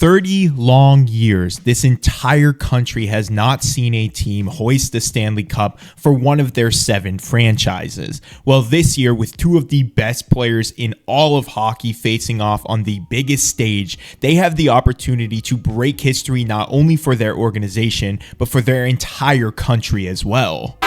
30 long years, this entire country has not seen a team hoist the Stanley Cup for one of their 7 franchises. Well, this year, with 2 of the best players in all of hockey facing off on the biggest stage, they have the opportunity to break history not only for their organization, but for their entire country as well.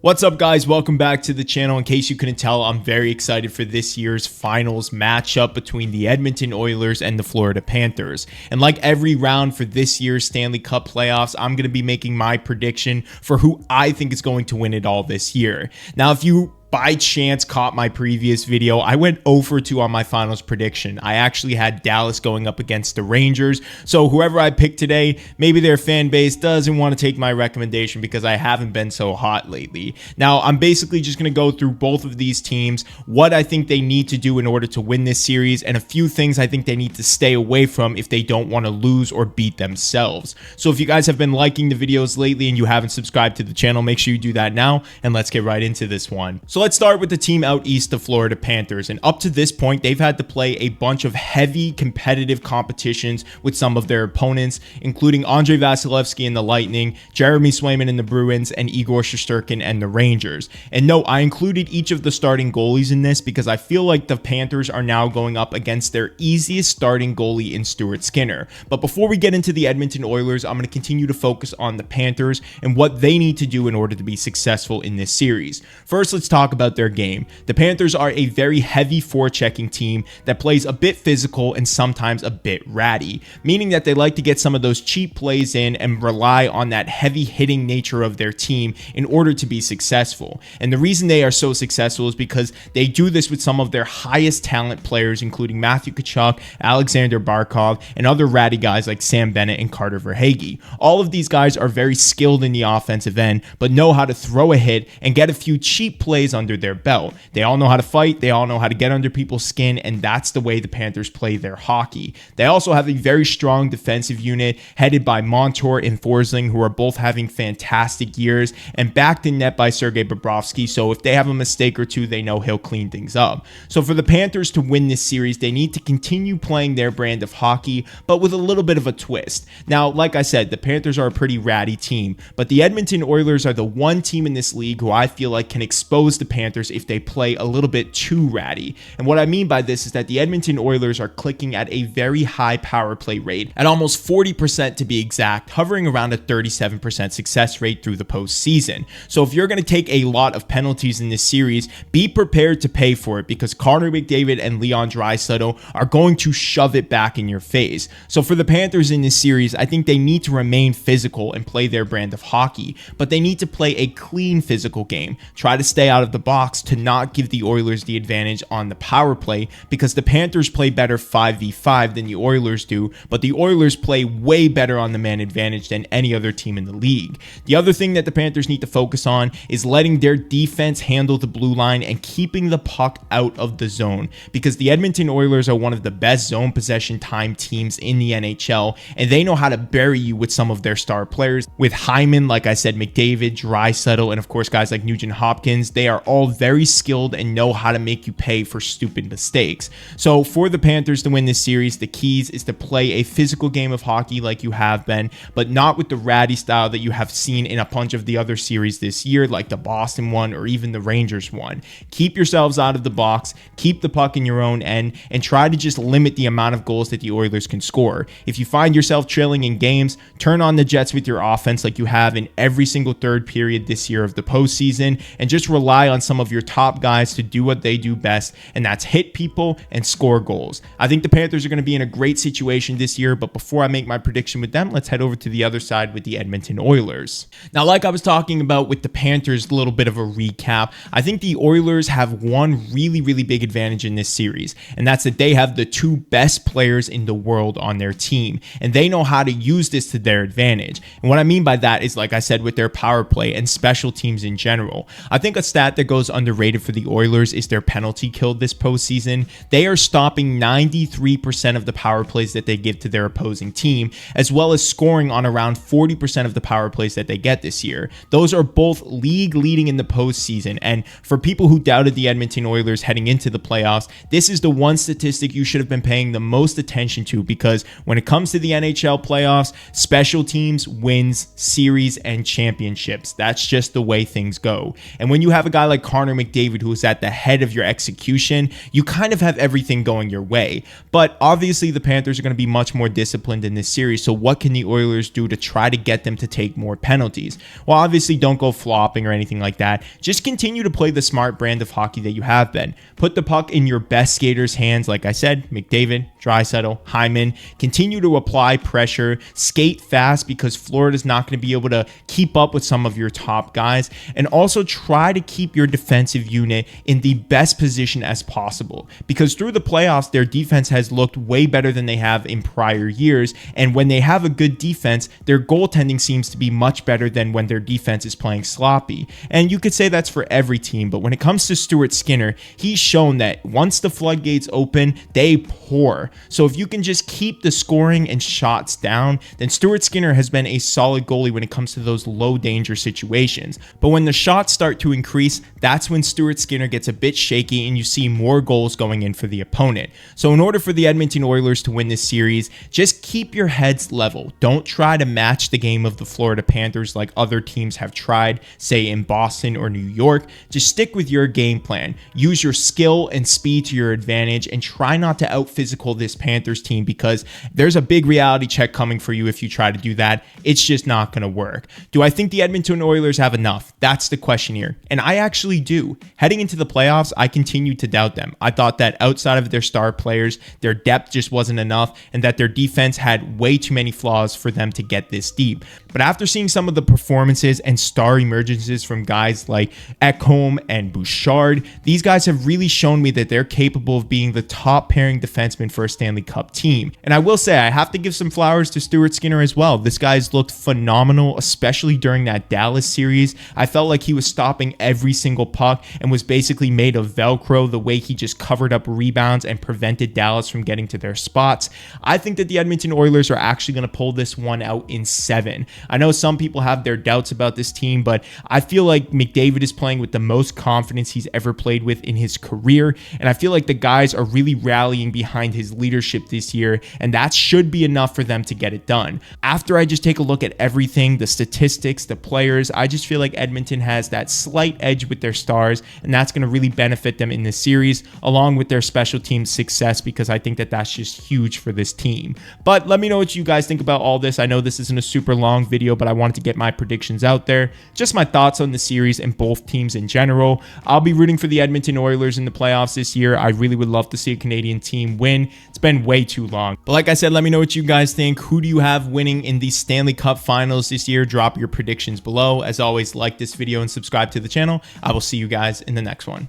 What's up, guys? Welcome back to the channel. In case you couldn't tell, I'm very excited for this year's finals matchup between the Edmonton Oilers and the Florida Panthers. And like every round for this year's Stanley Cup playoffs, I'm going to be making my prediction for who I think is going to win it all this year. Now, if you by chance caught my previous video, I went 0 for 2 on my finals prediction. I actually had Dallas going up against the Rangers. So whoever I picked today, maybe their fan base doesn't want to take my recommendation because I haven't been so hot lately. Now, I'm basically just going to go through both of these teams, what I think they need to do in order to win this series, and a few things I think they need to stay away from if they don't want to lose or beat themselves. So if you guys have been liking the videos lately and you haven't subscribed to the channel, make sure you do that now, and let's get right into this one. So let's start with the team out east, the Florida Panthers. And up to this point, they've had to play a bunch of heavy competitive competitions with some of their opponents, including Andrei Vasilevskiy and the Lightning, Jeremy Swayman and the Bruins, and Igor Shesterkin and the Rangers. And no, I included each of the starting goalies in this because I feel like the Panthers are now going up against their easiest starting goalie in Stuart Skinner. But before we get into the Edmonton Oilers, I'm going to continue to focus on the Panthers and what they need to do in order to be successful in this series. First, let's talk about their game. The Panthers are a very heavy forechecking team that plays a bit physical and sometimes a bit ratty, meaning that they like to get some of those cheap plays in and rely on that heavy hitting nature of their team in order to be successful. And the reason they are so successful is because they do this with some of their highest talent players, including Matthew Tkachuk, Alexander Barkov, and other ratty guys like Sam Bennett and Carter Verhaeghe. All of these guys are very skilled in the offensive end, but know how to throw a hit and get a few cheap plays under their belt. They all know how to fight, they all know how to get under people's skin, and that's the way the Panthers play their hockey. They also have a very strong defensive unit headed by Montour and Forsling, who are both having fantastic years, and backed in net by Sergei Bobrovsky, so if they have a mistake or two, they know he'll clean things up. So for the Panthers to win this series, they need to continue playing their brand of hockey, but with a little bit of a twist. Now, like I said, the Panthers are a pretty ratty team, but the Edmonton Oilers are the one team in this league who I feel like can expose the Panthers if they play a little bit too ratty. And what I mean by this is that the Edmonton Oilers are clicking at a very high power play rate, at almost 40% to be exact, hovering around a 37% success rate through the postseason. So if you're going to take a lot of penalties in this series, be prepared to pay for it because Connor McDavid and Leon Draisaitl are going to shove it back in your face. So for the Panthers in this series, I think they need to remain physical and play their brand of hockey, but they need to play a clean physical game. Try to stay out of the box to not give the Oilers the advantage on the power play because the Panthers play better 5v5 than the Oilers do, but the Oilers play way better on the man advantage than any other team in the league. The other thing that the Panthers need to focus on is letting their defense handle the blue line and keeping the puck out of the zone because the Edmonton Oilers are one of the best zone possession time teams in the NHL, and they know how to bury you with some of their star players. With Hyman, like I said, McDavid, Draisaitl, and of course guys like Nugent Hopkins, they are all very skilled and know how to make you pay for stupid mistakes. So for the Panthers to win this series, the keys is to play a physical game of hockey like you have been, but not with the ratty style that you have seen in a bunch of the other series this year, like the Boston one or even the Rangers one. Keep yourselves out of the box, keep the puck in your own end, and try to just limit the amount of goals that the Oilers can score. If you find yourself trailing in games, turn on the Jets with your offense like you have in every single third period this year of the postseason, and just rely on some of your top guys to do what they do best, and that's hit people and score goals. I think the Panthers are going to be in a great situation this year, but before I make my prediction with them, let's head over to the other side with the Edmonton Oilers. Now, like I was talking about with the Panthers, a little bit of a recap, I think the Oilers have one really big advantage in this series, and that's that they have the 2 best players in the world on their team, and they know how to use this to their advantage. And what I mean by that is, like I said, with their power play and special teams in general. I think a stat that that goes underrated for the Oilers is their penalty kill this postseason. They are stopping 93% of the power plays that they give to their opposing team, as well as scoring on around 40% of the power plays that they get this year. Those are both league leading in the postseason, and for people who doubted the Edmonton Oilers heading into the playoffs, this is the one statistic you should have been paying the most attention to, because when it comes to the NHL playoffs, special teams wins series and championships. That's just the way things go. And when you have a guy like Connor McDavid who is at the head of your execution, you kind of have everything going your way. But obviously the Panthers are going to be much more disciplined in this series, so what can the Oilers do to try to get them to take more penalties? Well, obviously don't go flopping or anything like that. Just continue to play the smart brand of hockey that you have been. Put the puck in your best skaters' hands, like I said, McDavid, Draisaitl, Hyman. Continue to apply pressure, skate fast, because Florida's not going to be able to keep up with some of your top guys, and also try to keep your defensive unit in the best position as possible, because through the playoffs their defense has looked way better than they have in prior years, and when they have a good defense, their goaltending seems to be much better than when their defense is playing sloppy. And you could say that's for every team, but when it comes to Stuart Skinner, he's shown that once the floodgates open, they pour. So if you can just keep the scoring and shots down, then Stuart Skinner has been a solid goalie when it comes to those low danger situations. But when the shots start to increase, that's when Stuart Skinner gets a bit shaky and you see more goals going in for the opponent. So in order for the Edmonton Oilers to win this series, just keep your heads level. Don't try to match the game of the Florida Panthers like other teams have tried, say in Boston or New York. Just stick with your game plan. Use your skill and speed to your advantage and try not to out-physical this Panthers team, because there's a big reality check coming for you if you try to do that. It's just not going to work. Do I think the Edmonton Oilers have enough? That's the question here. And I actually do. Heading into the playoffs, I continued to doubt them. I thought that outside of their star players, their depth just wasn't enough, and that their defense had way too many flaws for them to get this deep. But after seeing some of the performances and star emergences from guys like Ekholm and Bouchard, these guys have really shown me that they're capable of being the top pairing defenseman for a Stanley Cup team. And I will say, I have to give some flowers to Stuart Skinner as well. This guy's looked phenomenal, especially during that Dallas series. I felt like he was stopping every single puck and was basically made of Velcro, the way he just covered up rebounds and prevented Dallas from getting to their spots. I think that the Edmonton Oilers are actually going to pull this one out in 7. I know some people have their doubts about this team, but I feel like McDavid is playing with the most confidence he's ever played with in his career, and I feel like the guys are really rallying behind his leadership this year, and that should be enough for them to get it done. After I just take a look at everything, the statistics, the players, I just feel like Edmonton has that slight edge with their stars, and that's going to really benefit them in this series, along with their special team success, because I think that that's just huge for this team. But let me know what you guys think about all this. I know this isn't a super long video, but I wanted to get my predictions out there. Just my thoughts on the series and both teams in general. I'll be rooting for the Edmonton Oilers in the playoffs this year. I really would love to see a Canadian team win. It's been way too long. But like I said, let me know what you guys think. Who do you have winning in the Stanley Cup Finals this year? Drop your predictions below. As always, like this video and subscribe to the channel. I will see you guys in the next one.